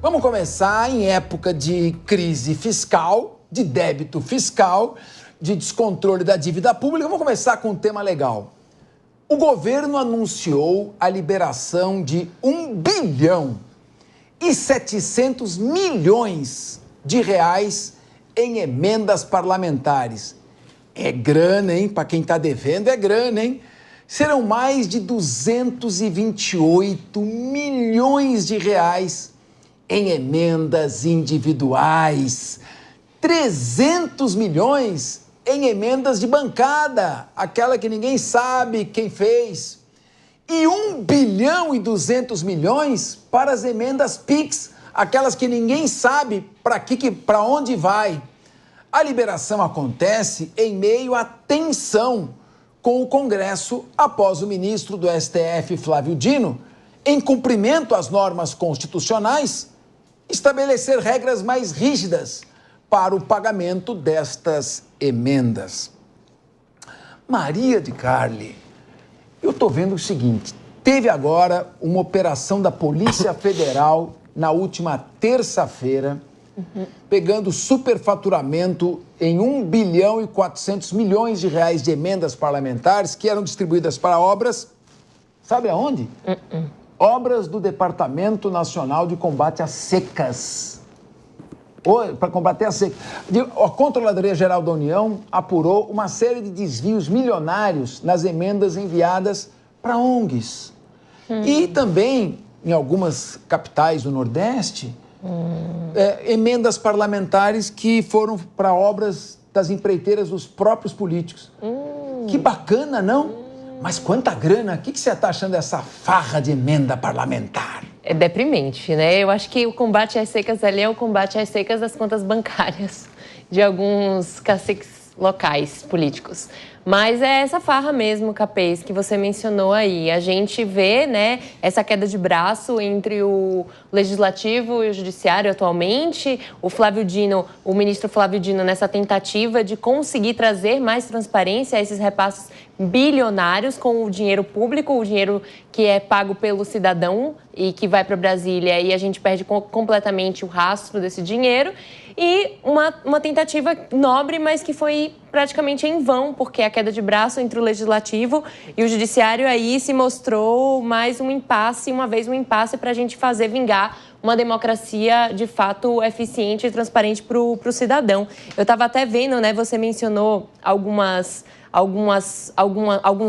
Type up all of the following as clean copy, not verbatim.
Vamos começar em época de crise fiscal, de débito fiscal, de descontrole da dívida pública. Vamos começar com um tema legal. O governo anunciou a liberação de 1 bilhão e 700 milhões de reais em emendas parlamentares. É grana, hein? Para quem está devendo, é grana, hein? Serão mais de 228 milhões de reais em emendas individuais, 300 milhões em emendas de bancada, aquela que ninguém sabe quem fez, e 1 bilhão e 200 milhões para as emendas PIX, aquelas que ninguém sabe para onde vai. A liberação acontece em meio à tensão com o Congresso após o ministro do STF, Flávio Dino, em cumprimento às normas constitucionais, estabelecer regras mais rígidas para o pagamento destas emendas. Maria de Carli, eu estou vendo o seguinte, teve agora uma operação da Polícia Federal na última terça-feira, pegando superfaturamento em 1 bilhão e 400 milhões de reais de emendas parlamentares que eram distribuídas para obras, sabe aonde? Obras do Departamento Nacional de Combate às Secas. Para combater a seca. A Controladoria Geral da União apurou uma série de desvios milionários nas emendas enviadas para ONGs. E também, em algumas capitais do Nordeste, emendas parlamentares que foram para obras das empreiteiras dos próprios políticos. Que bacana, não? Mas quanta grana? O que você está achando dessa farra de emenda parlamentar? É deprimente, né? Eu acho que o combate às secas ali é o combate às secas das contas bancárias de alguns caciques locais políticos. Mas é essa farra mesmo, Capês, que você mencionou aí. A gente vê, né, essa queda de braço entre o Legislativo e o Judiciário atualmente. O ministro Flávio Dino, nessa tentativa de conseguir trazer mais transparência a esses repasses bilionários com o dinheiro público, o dinheiro que é pago pelo cidadão e que vai para Brasília, e a gente perde completamente o rastro desse dinheiro. E uma tentativa nobre, mas que foi praticamente em vão, porque a queda de braço entre o Legislativo e o Judiciário aí se mostrou mais um impasse, para a gente fazer vingar uma democracia de fato eficiente e transparente para o cidadão. Eu estava até vendo, né, você mencionou alguns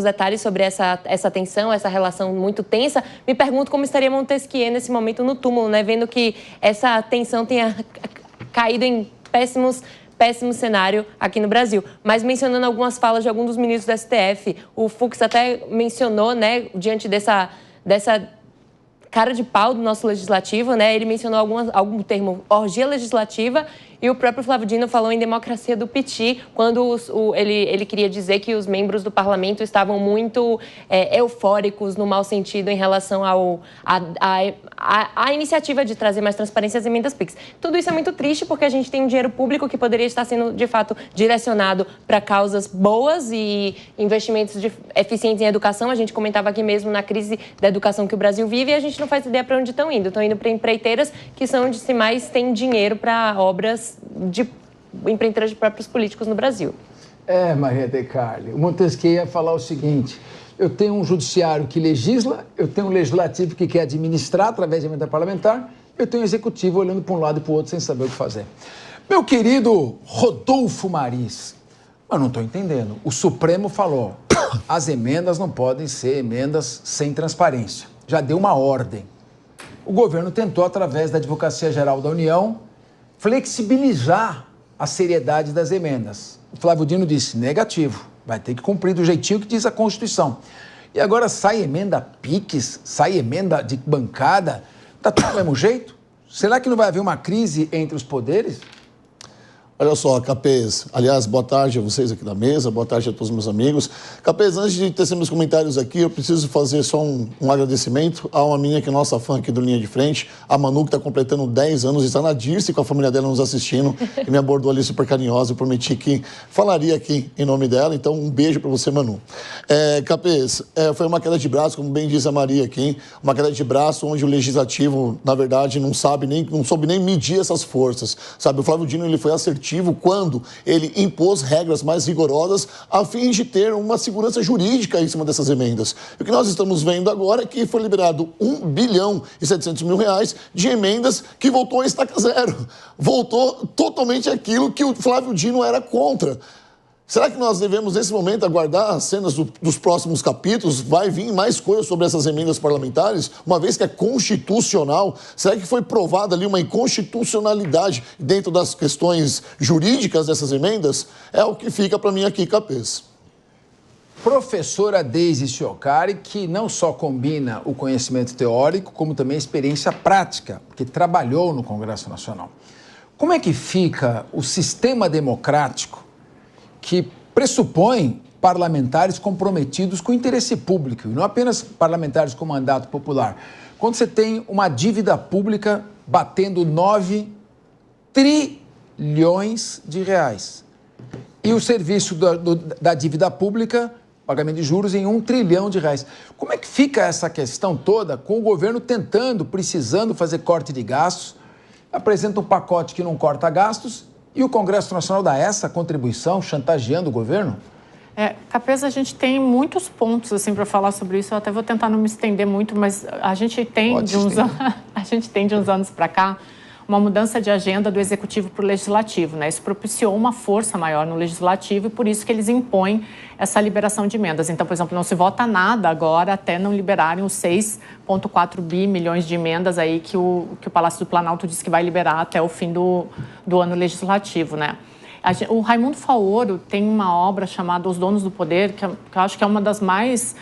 detalhes sobre essa tensão, essa relação muito tensa. Me pergunto como estaria Montesquieu nesse momento no túmulo, né, vendo que essa tensão tenha caído em péssimo cenário aqui no Brasil. Mas mencionando algumas falas de alguns dos ministros do STF, o Fux até mencionou, né, diante dessa cara de pau do nosso legislativo, né, ele mencionou algum termo, orgia legislativa, e o próprio Flávio Dino falou em democracia do piti, quando ele queria dizer que os membros do parlamento estavam muito eufóricos, no mau sentido, em relação à iniciativa de trazer mais transparência às emendas PIX. Tudo isso é muito triste, porque a gente tem um dinheiro público que poderia estar sendo, de fato, direcionado para causas boas e investimentos eficientes em educação. A gente comentava aqui mesmo na crise da educação que o Brasil vive, e a gente não faz ideia para onde estão indo. Estão indo para empreiteiras que são onde se mais tem dinheiro para obras de empreiteiras de próprios políticos no Brasil. Maria de Carli, o Montesquieu ia falar o seguinte: eu tenho um judiciário que legisla, eu tenho um legislativo que quer administrar através de emenda parlamentar, eu tenho um executivo olhando para um lado e para o outro sem saber o que fazer. Meu querido Rodolfo Maris, eu não estou entendendo. O Supremo falou, as emendas não podem ser emendas sem transparência. Já deu uma ordem. O governo tentou, através da Advocacia Geral da União, flexibilizar a seriedade das emendas. O Flávio Dino disse, negativo, vai ter que cumprir do jeitinho que diz a Constituição. E agora sai emenda PIX, sai emenda de bancada, tá tudo do mesmo jeito? Será que não vai haver uma crise entre os poderes? Olha só, Capês, aliás, boa tarde a vocês aqui da mesa, boa tarde a todos os meus amigos. Capês, antes de tecer meus comentários aqui, eu preciso fazer só um agradecimento a uma menina que é nossa fã aqui do Linha de Frente, a Manu, que está completando 10 anos e está na Dirce com a família dela nos assistindo, e me abordou ali super carinhosa. Eu prometi que falaria aqui em nome dela, então um beijo para você, Manu. Capês, foi uma queda de braço, como bem diz a Maria aqui, uma queda de braço onde o Legislativo, na verdade, não soube nem medir essas forças, sabe? O Flávio Dino, ele foi assertivo quando ele impôs regras mais rigorosas a fim de ter uma segurança jurídica em cima dessas emendas. E o que nós estamos vendo agora é que foi liberado 1 bilhão e 700 mil reais de emendas que voltou a estaca zero. Voltou totalmente aquilo que o Flávio Dino era contra. Será que nós devemos, nesse momento, aguardar as cenas dos próximos capítulos? Vai vir mais coisas sobre essas emendas parlamentares, uma vez que é constitucional? Será que foi provada ali uma inconstitucionalidade dentro das questões jurídicas dessas emendas? É o que fica para mim aqui, Capês. Professora Deise Chiocari, que não só combina o conhecimento teórico, como também a experiência prática, porque trabalhou no Congresso Nacional. Como é que fica o sistema democrático que pressupõe parlamentares comprometidos com o interesse público, e não apenas parlamentares com mandato popular? Quando você tem uma dívida pública batendo 9 trilhões de reais e o serviço da dívida pública, pagamento de juros, em 1 trilhão de reais. Como é que fica essa questão toda com o governo precisando fazer corte de gastos, apresenta um pacote que não corta gastos, e o Congresso Nacional dá essa contribuição, chantageando o governo? Capês, a gente tem muitos pontos assim, para falar sobre isso. Eu até vou tentar não me estender muito, mas a gente tem de uns anos para cá uma mudança de agenda do Executivo para o Legislativo, né? Isso propiciou uma força maior no Legislativo e por isso que eles impõem essa liberação de emendas. Então, por exemplo, não se vota nada agora até não liberarem os 6,4 bilhões de emendas aí que o Palácio do Planalto diz que vai liberar até o fim do ano legislativo, né? O Raimundo Faoro tem uma obra chamada Os Donos do Poder, que eu acho que é uma das mais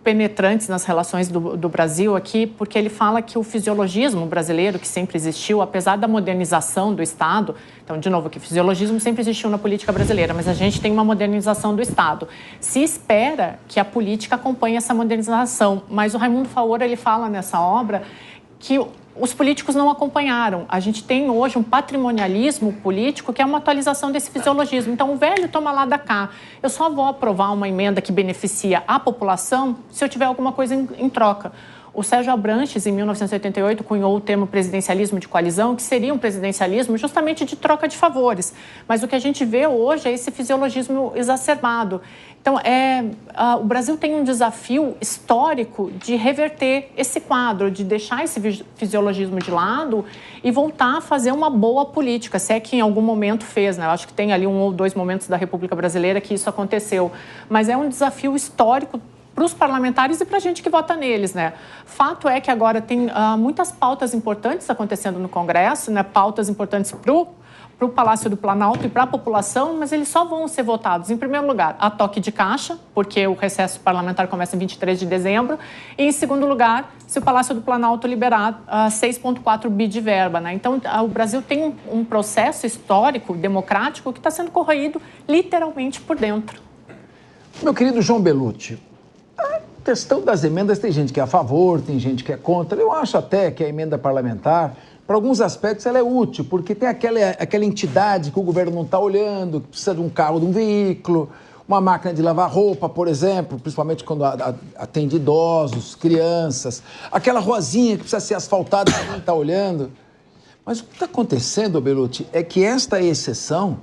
penetrantes nas relações do Brasil aqui, porque ele fala que o fisiologismo brasileiro, que sempre existiu, apesar da modernização do Estado, então, de novo, que o fisiologismo sempre existiu na política brasileira, mas a gente tem uma modernização do Estado. Se espera que a política acompanhe essa modernização, mas o Raimundo Faoro, ele fala nessa obra que os políticos não acompanharam. A gente tem hoje um patrimonialismo político que é uma atualização desse fisiologismo. Então, o velho toma lá da cá. Eu só vou aprovar uma emenda que beneficia a população se eu tiver alguma coisa em troca. O Sérgio Abranches, em 1988, cunhou o termo presidencialismo de coalizão, que seria um presidencialismo justamente de troca de favores. Mas o que a gente vê hoje é esse fisiologismo exacerbado. Então, o Brasil tem um desafio histórico de reverter esse quadro, de deixar esse fisiologismo de lado e voltar a fazer uma boa política, se é que em algum momento fez, né? Eu acho que tem ali 1 ou 2 momentos da República Brasileira que isso aconteceu. Mas é um desafio histórico para os parlamentares e para a gente que vota neles, né? Fato é que agora tem muitas pautas importantes acontecendo no Congresso, né? Pautas importantes para o Palácio do Planalto e para a população, mas eles só vão ser votados, em primeiro lugar, a toque de caixa, porque o recesso parlamentar começa em 23 de dezembro, e em segundo lugar, se o Palácio do Planalto liberar 6,4 bi de verba, né? Então, o Brasil tem um processo histórico, democrático, que está sendo corroído literalmente por dentro. Meu querido João Belutti, a questão das emendas, tem gente que é a favor, tem gente que é contra. Eu acho até que a emenda parlamentar, para alguns aspectos, ela é útil, porque tem aquela entidade que o governo não está olhando, que precisa de um carro, de um veículo, uma máquina de lavar roupa, por exemplo, principalmente quando atende idosos, crianças, aquela ruazinha que precisa ser asfaltada, que ninguém está olhando. Mas o que está acontecendo, Belutti, é que esta exceção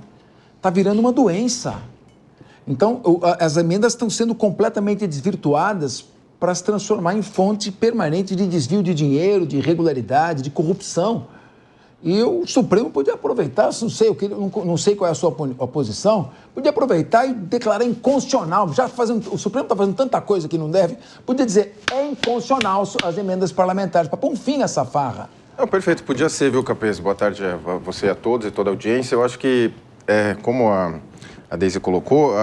está virando uma doença. Então, as emendas estão sendo completamente desvirtuadas para se transformar em fonte permanente de desvio de dinheiro, de irregularidade, de corrupção. E o Supremo podia aproveitar, não sei qual é a sua oposição, podia aproveitar e declarar inconstitucional. O Supremo está fazendo tanta coisa que não deve, podia dizer, é inconstitucional as emendas parlamentares, para pôr um fim nessa farra. Não, perfeito, podia ser, viu, Capês? Boa tarde a você, a todos e toda a audiência. Eu acho que, como a Deise colocou,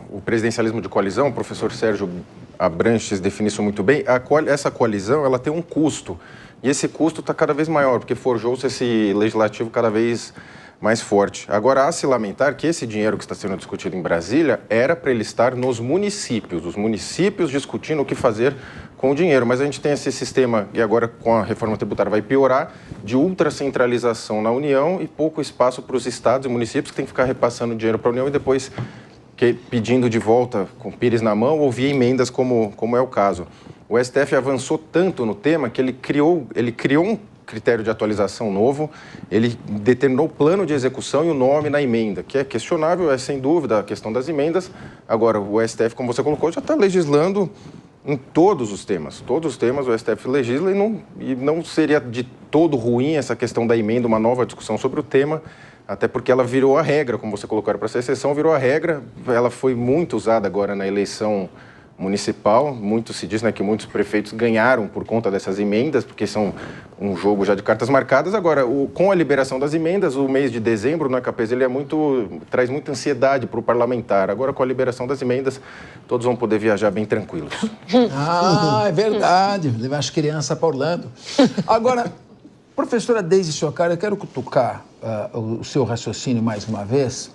o presidencialismo de coalizão, o professor Sérgio Abranches define isso muito bem, essa coalizão ela tem um custo, e esse custo está cada vez maior, porque forjou-se esse legislativo cada vez mais forte. Agora, há se lamentar que esse dinheiro que está sendo discutido em Brasília era para ele estar nos municípios, os municípios discutindo o que fazer com o dinheiro. Mas a gente tem esse sistema, e agora com a reforma tributária vai piorar, de ultracentralização na União e pouco espaço para os estados e municípios que têm que ficar repassando dinheiro para a União e depois pedindo de volta com o pires na mão ou via emendas, como é o caso. O STF avançou tanto no tema que ele criou um critério de atualização novo, ele determinou o plano de execução e o nome na emenda, que é questionável, é sem dúvida a questão das emendas. Agora, o STF, como você colocou, já está legislando em todos os temas. Todos os temas o STF legisla e não seria de todo ruim essa questão da emenda, uma nova discussão sobre o tema, até porque ela virou a regra, como você colocou, era para ser exceção, virou a regra, ela foi muito usada agora na eleição municipal, muito se diz, né, que muitos prefeitos ganharam por conta dessas emendas, porque são um jogo já de cartas marcadas. Agora, com a liberação das emendas, o mês de dezembro, no Capês, ele traz muita ansiedade para o parlamentar. Agora, com a liberação das emendas, todos vão poder viajar bem tranquilos. Ah, é verdade, levar as crianças para Orlando. Agora, professora Deise Chocar, eu quero cutucar o seu raciocínio mais uma vez,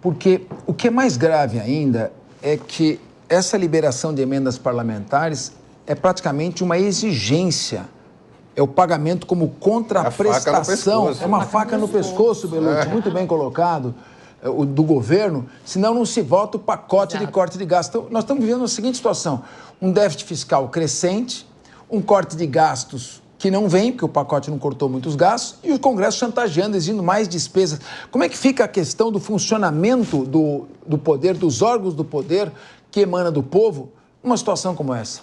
porque o que é mais grave ainda é que essa liberação de emendas parlamentares é praticamente uma exigência. É o pagamento como contraprestação. É uma faca no pescoço, Belucci, muito bem colocado, do governo, senão não se vota o pacote de corte de gastos. Então, nós estamos vivendo a seguinte situação: um déficit fiscal crescente, um corte de gastos que não vem, porque o pacote não cortou muitos gastos, e o Congresso chantageando, exigindo mais despesas. Como é que fica a questão do funcionamento do poder, dos órgãos do poder que emana do povo, numa situação como essa?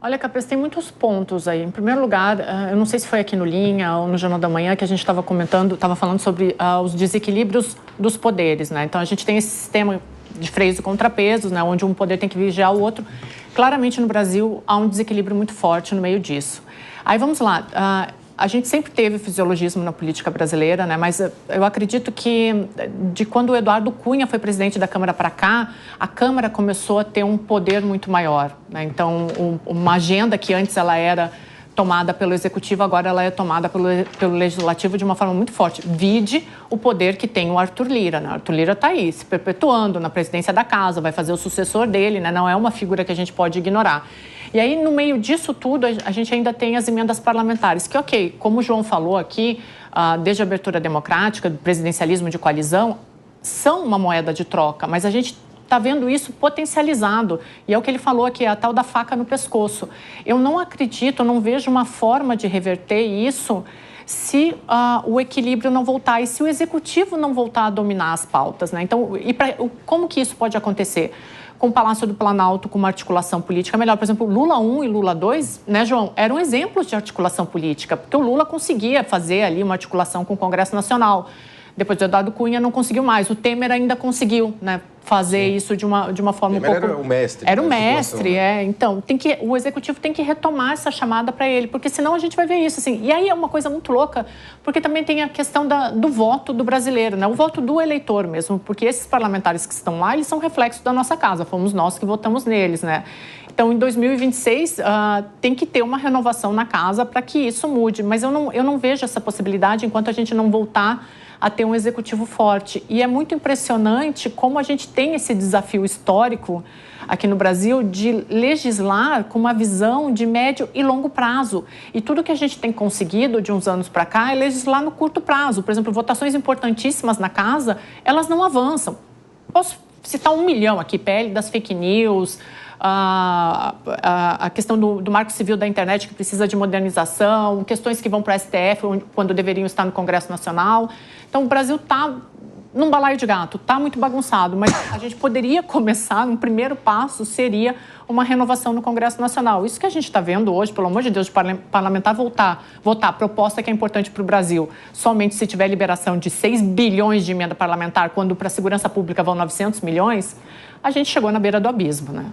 Olha, Capês, tem muitos pontos aí. Em primeiro lugar, eu não sei se foi aqui no Linha ou no Jornal da Manhã que a gente estava falando sobre os desequilíbrios dos poderes, né? Então, a gente tem esse sistema de freios e contrapesos, né, onde um poder tem que vigiar o outro. Claramente, no Brasil, há um desequilíbrio muito forte no meio disso. Aí, vamos lá. A gente sempre teve fisiologismo na política brasileira, né? Mas eu acredito que de quando o Eduardo Cunha foi presidente da Câmara para cá, a Câmara começou a ter um poder muito maior, né? Então, uma agenda que antes ela era tomada pelo Executivo, agora ela é tomada pelo Legislativo de uma forma muito forte. Vide o poder que tem o Arthur Lira, né? O Arthur Lira está aí, se perpetuando na presidência da casa, vai fazer o sucessor dele, né? Não é uma figura que a gente pode ignorar. E aí, no meio disso tudo, a gente ainda tem as emendas parlamentares, que, ok, como o João falou aqui, desde a abertura democrática, do presidencialismo de coalizão, são uma moeda de troca, mas a gente está vendo isso potencializado. E é o que ele falou aqui, a tal da faca no pescoço. Eu não acredito, não vejo uma forma de reverter isso se o equilíbrio não voltar e se o Executivo não voltar a dominar as pautas, né? Então, como que isso pode acontecer? Com o Palácio do Planalto, com uma articulação política melhor. Por exemplo, Lula 1 e Lula 2, né, João, eram exemplos de articulação política, porque o Lula conseguia fazer ali uma articulação com o Congresso Nacional. Depois do Eduardo Cunha não conseguiu mais. O Temer ainda conseguiu, né, fazer isso de uma forma um pouco... Era o mestre. Era o mestre, né? Então, o Executivo tem que retomar essa chamada para ele, porque senão a gente vai ver isso, assim. E aí é uma coisa muito louca, porque também tem a questão do voto do brasileiro, né? O voto do eleitor mesmo, porque esses parlamentares que estão lá, eles são reflexos da nossa casa, fomos nós que votamos neles, né? Então, em 2026, tem que ter uma renovação na casa para que isso mude, mas eu não vejo essa possibilidade enquanto a gente não voltar a ter um executivo forte. E é muito impressionante como a gente tem esse desafio histórico aqui no Brasil de legislar com uma visão de médio e longo prazo. E tudo que a gente tem conseguido de uns anos para cá é legislar no curto prazo. Por exemplo, votações importantíssimas na casa, elas não avançam. Posso citar 1 milhão aqui, PL das fake news, a questão do marco civil da internet que precisa de modernização, questões que vão para o STF quando deveriam estar no Congresso Nacional. Então, o Brasil está num balaio de gato, está muito bagunçado, mas a gente poderia começar, um primeiro passo seria uma renovação no Congresso Nacional. Isso que a gente está vendo hoje, pelo amor de Deus, de parlamentar votar a proposta que é importante para o Brasil, somente se tiver liberação de 6 bilhões de emenda parlamentar, quando para a segurança pública vão 900 milhões, a gente chegou na beira do abismo, né?